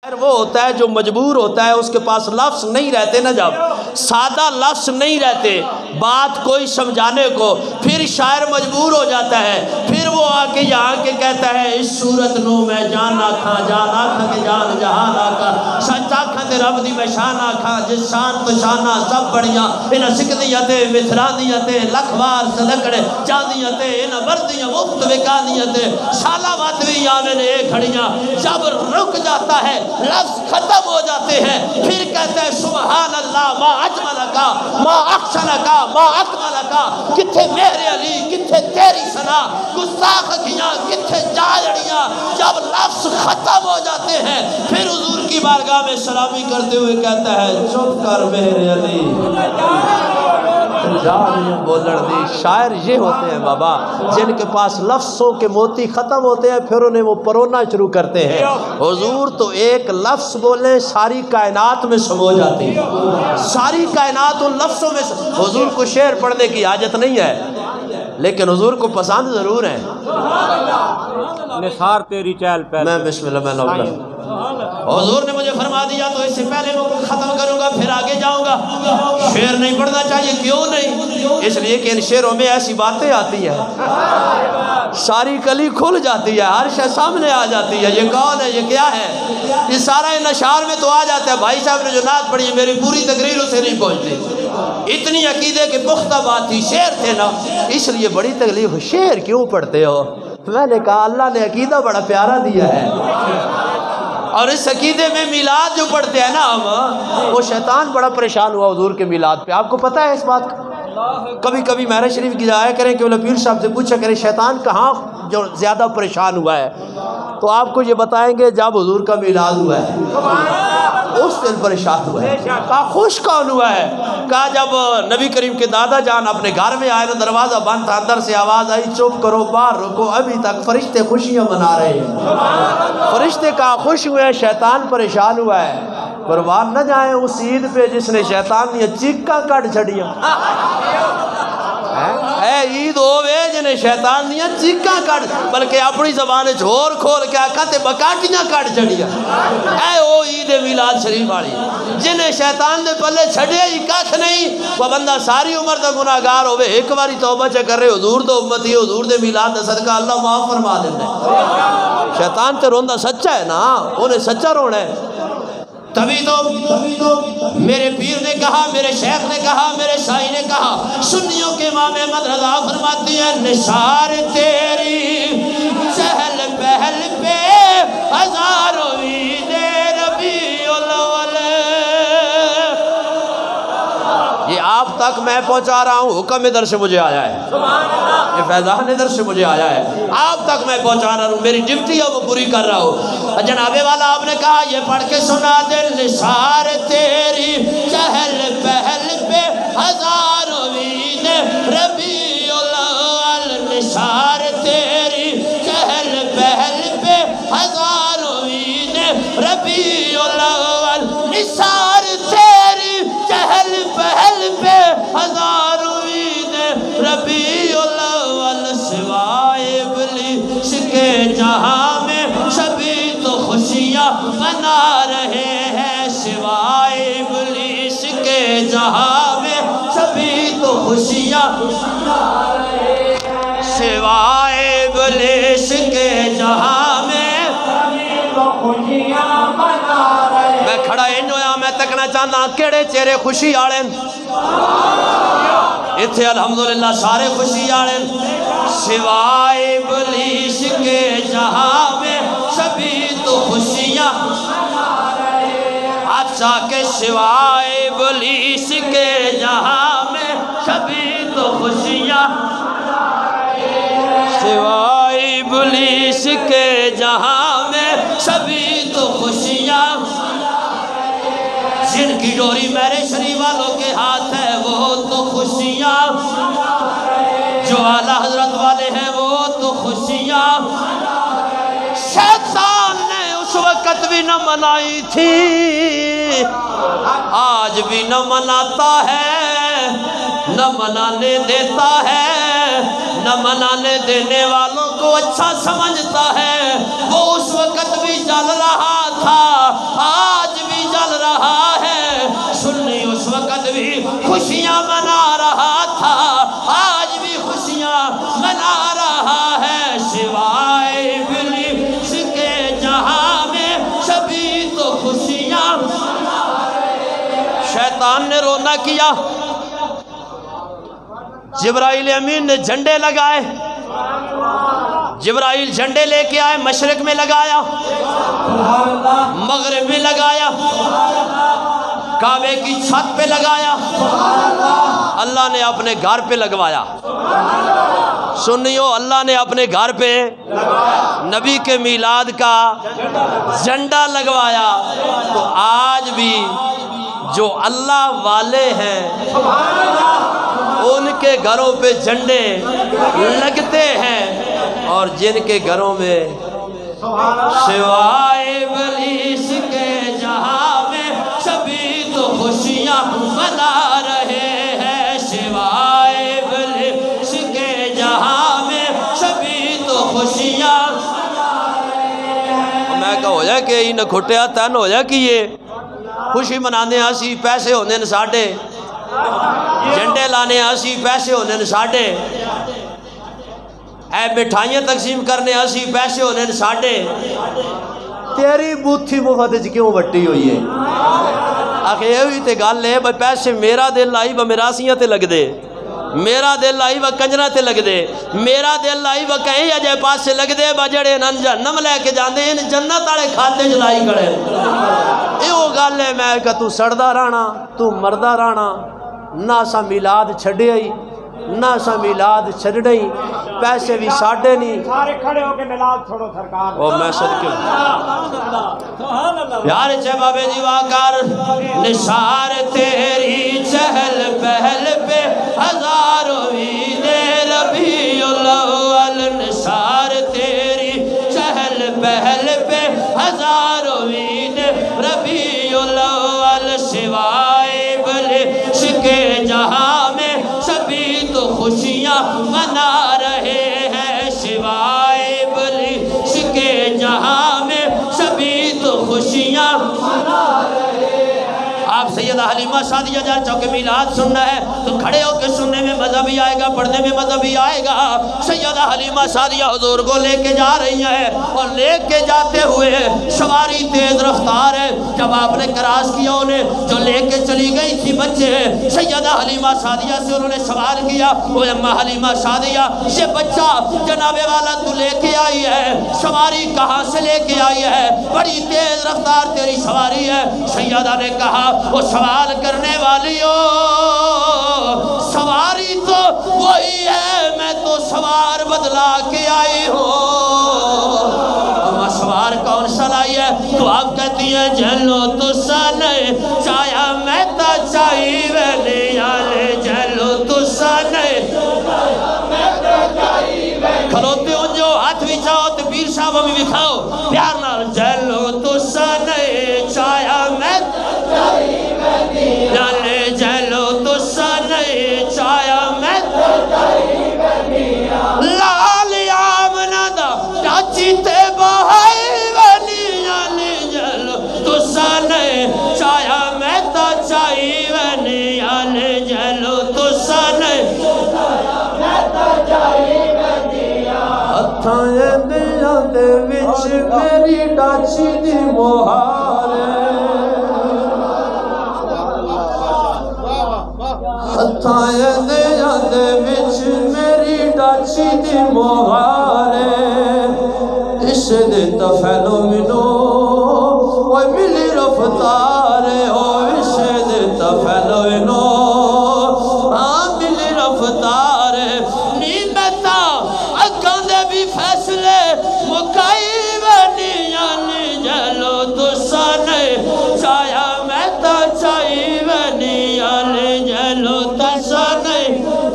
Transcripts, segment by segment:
وہ ہوتا ہے جو مجبور ہوتا ہے، اس کے پاس لفظ نہیں رہتے نا، جب سادہ لفظ نہیں رہتے بات کوئی سمجھانے کو، پھر شاعر مجبور ہو جاتا ہے، پھر وہ آ کے یہاں کے کہتا ہے اس صورت نو میں جان آکھاں کہ جان جہان آکھاں، سچ آکھاں تے رب دی میں شان آکھاں، جس شان تو شانہ سب بڑیاں، انہاں سکھدیاں تے متھراندیاں تے لکھ وار سلکڑے جاندیاں تے انہاں وردیاں مفت وکاندیاں تے سالہ وات بھی آویں نے کھڑیاں۔ جب رک جاتا ہے لفظ ختم ہو جاتے ہیں، پھر کہتے ہیں سبحان اللہ ما اجملکا ما احسنکا ما اکملکا، کتھے میرے علی کتھے تیری ثنا، گستاخ کیاں کتھے جاڑیاں۔ جب لفظ ختم ہو جاتے ہیں پھر حضور کی بارگاہ میں سلامی کرتے ہوئے کہتا ہے چپ کر میرے علی جاڑیاں بولن دی۔ شاعر یہ ہوتے ہیں بابا جن کے پاس لفظوں کے موتی ختم ہوتے ہیں، پھر انہیں وہ پرونا شروع کرتے ہیں۔ حضور تو ایک لفظ بولیں ساری کائنات میں سمو جاتی ہے، ساری کائنات ان لفظوں میں حضور کو شعر پڑھنے کی حاجت نہیں ہے، لیکن حضور کو پسند ضرور ہے۔ نثار تیری چہل پہل میں بسم اللہ میں حضور نے مجھے فرما دیا تو اس سے پہلے میں کو ختم کروں گا پھر آگے جاؤں گا۔ شعر نہیں پڑھنا چاہیے، کیوں نہیں؟ اس لیے کہ ان شعروں میں ایسی باتیں آتی ہیں، ساری کلی کھل جاتی ہے، ہر شے سامنے آ جاتی ہے، یہ کون ہے یہ کیا ہے، یہ سارا ان اشعار میں تو آ جاتا ہے۔ بھائی صاحب نے جو نعت پڑھی ہے میری پوری تقریر اسے نہیں پہنچتی، اتنی عقیدے کے پختہ بات تھی، شعر تھے نا، اس لیے بڑی تکلیف۔ شعر کیوں پڑھتے ہو؟ میں نے کہا اللہ نے عقیدہ بڑا پیارا دیا ہے، اور اس عقیدے میں میلاد جو پڑھتے ہیں نا ہم، وہ شیطان بڑا پریشان ہوا حضور کے میلاد پہ۔ آپ کو پتہ ہے اس بات کا؟ کبھی کبھی مہر شریف کی آیا کریں کہ وہ پیر صاحب سے پوچھا کریں شیطان کہاں جو زیادہ پریشان ہوا ہے، تو آپ کو یہ بتائیں گے جب حضور کا میلاد ہوا ہے اس دن پریشان ہوا ہے۔ کہا خوش کون ہوا ہے؟ کہا جب نبی کریم کے دادا جان اپنے گھر میں آئے نا، دروازہ بند تھا، اندر سے آواز آئی چپ کرو باہر رکو، ابھی تک فرشتے خوشیاں منا رہے ہیں۔ فرشتے کہا خوش ہوئے، شیطان پریشان ہوا ہے۔ قربان نہ جائیں اس عید پہ جس نے شیطان نے چیکاں کٹ چھڑیاں، اے عید ہووے جنہیں شیطان دیاں چیکاں کٹ، بلکہ اپنی زبان جھور کھول کے آکھا تے بکاٹیاں کٹ چھڑیاں۔ اے او عید میلاد شریف والی جنہیں شیطان دے پلے چھڑے ہی کھ نہیں، وہ بندہ ساری عمر دا گناہگار ہوئے، ایک باری توبہ چا کر رہے حضور دا امتی حضور دے میلاد دا صدقہ اللہ معاف فرما دینا ہے۔ شیطان تے روندہ سچا ہے نا، انہیں سچا رونا ہے۔ تبھی تو میرے پیر نے کہا، میرے شیخ نے کہا، میرے شاہی نے کہا، سنیوں کے امام احمد رضا فرماتی ہیں نثار تیری چہل پہل پہ ہزاروں عید ربیع الاول۔ یہ آپ تک میں پہنچا رہا ہوں، حکم ادھر سے مجھے آیا ہے، یہ فیضان ادھر سے مجھے آیا ہے، آپ تک میں پہنچا رہا ہوں، میری ڈیوٹی ہے وہ پوری کر رہا ہوں۔ جناب والا آپ نے کہا یہ پڑھ کے سنا دے نثار تیری چہل پہل پہ ہزاروں عید ربیع الاول، نثار تیری چہل پہل پہ ہزاروں عید ربیع الاول، نثار تیری چہل پہل پہ ہزاروں عید ربیع الاول، سوائے ابلیس کے جہاں میں سبھی تو خوشیاں منا رہے ہیں، سوائے ابلیس کے جہاں میں سبھی تو خوشیاں منا رہے ہیں، سوائے ابلیس کے جہاں میں سبھی تو خوشیاں منا رہے ہیں۔ میں کھڑا انجو یا میں تکنا چاہنا کیڑے چہرے خوشی آڑیں، اتھے الحمدللہ سارے خوشی آڑیں، سوائے ابلیس کے جہاں میں سبھی تو خوشیاں منا رہے ہیں، اچھا کہ سوائے ابلیس کے جہاں میں سبھی تو خوشیاں منا رہے ہیں، سوائے ابلیس کے جہاں میں سبھی تو خوشیاں منا رہے ہیں، جن کی ڈوری میرے شریف والوں کے ہاتھ ہے وہ تو خوشیاں منا رہے ہیں، جو اعلیٰ حضرت والے ہیں وہ تو خوشیاں منا رہے ہیں۔ شیطان نے اس وقت بھی نہ منائی تھی، آج بھی نہ مناتا ہے، نہ منانے دیتا ہے، نہ منانے دینے والوں کو اچھا سمجھتا ہے۔ وہ اس وقت بھی جل رہا تھا، شیطان نے رونا کیا، جبرائیل امین نے جھنڈے لگائے، جبرائیل جھنڈے لے کے آئے، مشرق میں لگایا، مغرب میں لگایا، کعبے کی چھت پہ لگایا، اللہ نے اپنے گھر پہ لگوایا۔ سنیو، اللہ نے اپنے گھر پہ نبی کے میلاد کا جھنڈا لگوایا۔ تو آج بھی جو اللہ والے ہیں ان کے گھروں پہ جھنڈے لگتے ہیں، اور جن کے گھروں میں سوائے ابلیس کے جہاں میں سبھی تو خوشیاں منا رہے ہیں، سوائے ابلیس کے جہاں میں سبھی تو خوشیاں منا رہے ہیں۔ میں کہا ہو جائے کہ انہیں کھٹیا تن ہو جائے کہ یہ خوشی منانے آسی پیسے ہونے ساڑھے، جھنڈے لانے آسی پیسے ہونے ساڑھے، اے مٹھائیاں تقسیم کرنے آسی پیسے ہونے ساڑھے، تیری بوتھی مفت کیوں بٹی ہوئی ہے؟ آخر یہ ہوئی تے گال لے بھائی پیسے میرا دل آئی با میراسیاں تے لگ دے، میرا دل آئی با کنجرہ تے لگ دے، میرا دل آئی با کہیں یا جائے پاس سے لگ دے با جڑے نن جہنم لے کے جاندے ان جنت آڑے کھاتے جلائی کڑے۔ ایو گال لے میں کہ تو سڑدہ رانا تو مردہ رانا، نہ سا میلاد چھڑے آئی نہ سا میلاد چھڑے، پیسے بھی ساڑھے نہیں، سارے کھڑے ہو کے میلاد چھوڑو سرکار۔ او میں صدقے پیار چھے بابے دیوا کر نثار تیری چہل پہل پہ ہزاروں عید ربیع الاول، نثار تیری چہل پہل پہ ہزاروں عید ربیع الاول، سوائے ابلیس کے جہاں میں سبھی تو خوشیاں منا رہے ہیں، سوائے ابلیس کے جہاں میں سبھی تو خوشیاں منا رہے ہیں۔ آپ سیدہ حلیمہ سعدیہ جان چونکہ میلاد سننا ہے تو کھڑے ہو کے سننے میں مزہ بھی آئے گا، پڑھنے میں مزہ بھی آئے گا۔ سیدہ حلیمہ سعدیہ حضور کو لے کے جا رہی ہیں، اور لے کے جاتے ہوئے سواری تیز رفتار ہے۔ جب آپ نے کراس کیا انہیں جو لے کے چلی گئی تھی بچے، سیدہ حلیمہ سعدیہ سے انہوں نے سوال کیا، وہ اماں حلیمہ سعدیہ یہ بچہ جناب والا تو لے کے آئی ہے، سواری کہاں سے لے کے آئی ہے؟ بڑی تیز رفتار تیری سواری ہے۔ سیدہ نے کہا وہ سوال کرنے والی ہو، سواری تو وہی ہے، میں تو سوار بدلا کے آئی ہوں۔ اما سوار کون سا لائی ہے؟ تو آپ کہتی ہیں جلو تو سانے چایا میں تا چاہی ویلی آلے، جلو تو سانے کھلوتے ہوں جو ہاتھ بھی چاہو تو پیر صاحب بھی کھاؤ پیار نال، جلو تو سانے چایا میں جلے، جلو تو سانے چایا میں لال آمنہ دا چاچی تے بہائی ونی، جلے جلو تو سانے چایا میں تا چاہی ونی، جلے جلو تو سانے ہتھائیں دیاں دے وچ میری ڈاچی دی مہار ہے، ہتھائیں دیاں دے وچ میری ڈاچی دی مہار ہے، اس دے تفیلو منو وہ ملی رفتار ہے، اس دے تفیلو منو ملی رفتار ہے، نیمتا اگاں دے بھی فیصلے مکائی ونی، یعنی جلو تو سانے چایا میں تا چاہی ونی، یعنی جلو تو سانے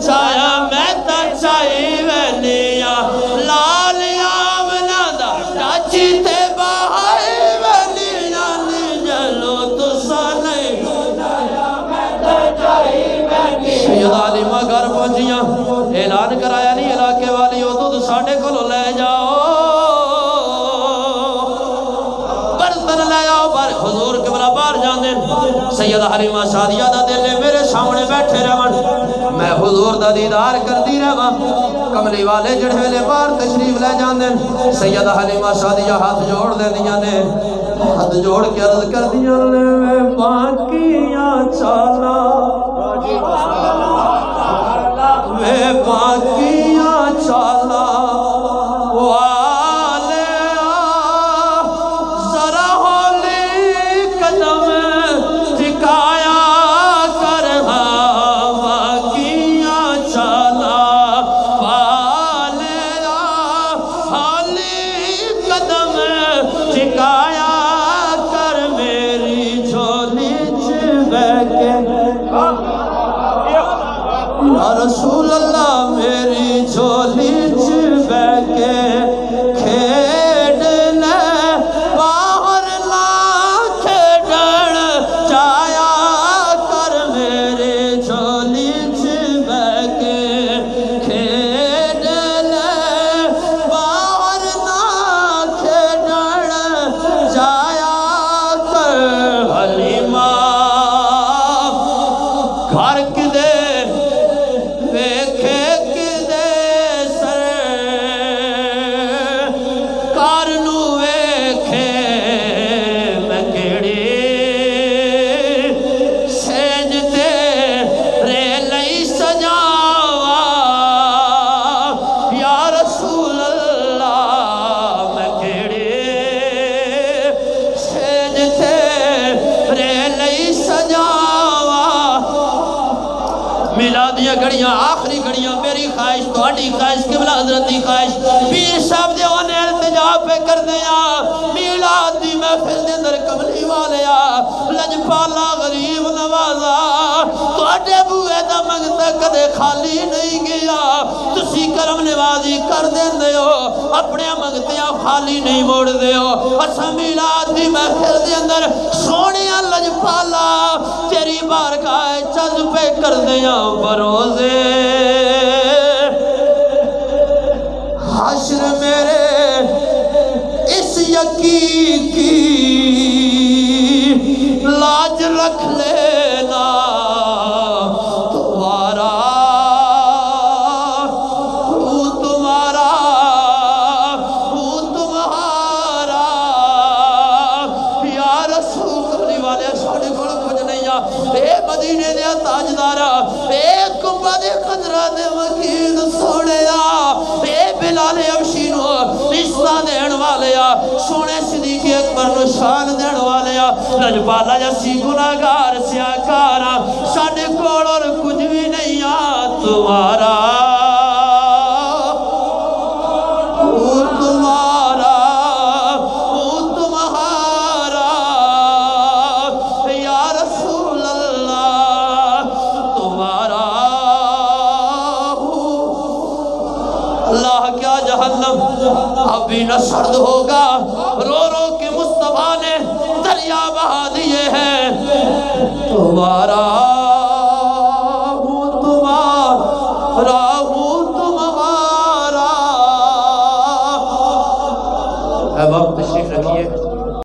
چایا میں تا چاہی ونی، لال آمنہ دا ڈاچی تے بہائی ونی، یعنی جلو تو سانے چایا میں تا چاہی ونی۔ سیدہ حلیمہ گھر پہنچیاں، اعلان کرایا نہیں علاقے والی ہو تو ساڑھے کو لے جاؤ، برتن لے آؤ، حضور کے بلا بار جان دیں۔ سیدہ حلیمہ سعدیہ دا دلے میرے سامنے بیٹھے رہن، میں حضور دا دیدار کر دی رہا، کملی والے جڑھے لے بار تشریف لے جان دیں۔ سیدہ حلیمہ سعدیہ ہاتھ جوڑ دے دیاں نے، ہاتھ جوڑ کے عرض کر دیاں نے، باقیاں چالا میں باقیاں چالا والے ذرا ہولی قدم ٹکایا کر باقیاں چالا والے ہولی قدم ٹکایا کر میری جھولی چبے یا رسول اللہ میری جھولی چبے کے کھیڑنے باہر نہ کھیڑن چایا کر میری جھولی چبے کے کھیڑنے باہر نہ کھیڑن چایا کر حلیمہ گھر کدے ویکھے کدے سر کارنو ویکھے میں کیڑی سینج تیرے لئی سجاوا یا رسول اللہ میں کیڑی سینج تیرے لئی سجاوا میلادیاں گھڑیاں آخری گھڑیاں میری خواہش تہاڈی خواہش قبلہ حضرت دی خواہش پیر صاحب دے اونے التجا پہ کر دیا میلاد دی محفل دے اندر کملی والیا لجپالا غریب نوازا تہاڈے بوئے دا منگتا کدے خالی نہیں گیا تسی کرم نوازی کر دیندے ہو اپنے منگتیاں خالی نہیں موڑ دے ہو اسا میلاد دی محفل دے اندر سونیاں لجپالا تیری بارگاہ چز پہ کر دیا بروزے حشر میرے اس یقین کی لاج رکھ لینا تمہارا تمہارا یا رسول کملی والے ساڑھے گھوڑ کچھ نہیں جا اے مدینے دیا تاجدارا اے کمبہ دے قدرہ دے وکیل سوڑیا اے بلال افشینو رشتہ دین والیا سونے صدیق اکبر نشان دین والیا لجپالا جسی گناہگار سیاکارا ساڑھے کوڑ اور کچھ بھی نہیں آ تمہارا اللہ کیا جہنم ابھی نہ سرد ہوگا رو رو کے مصطفیٰ نے دریا بہا دیے ہیں تمہارا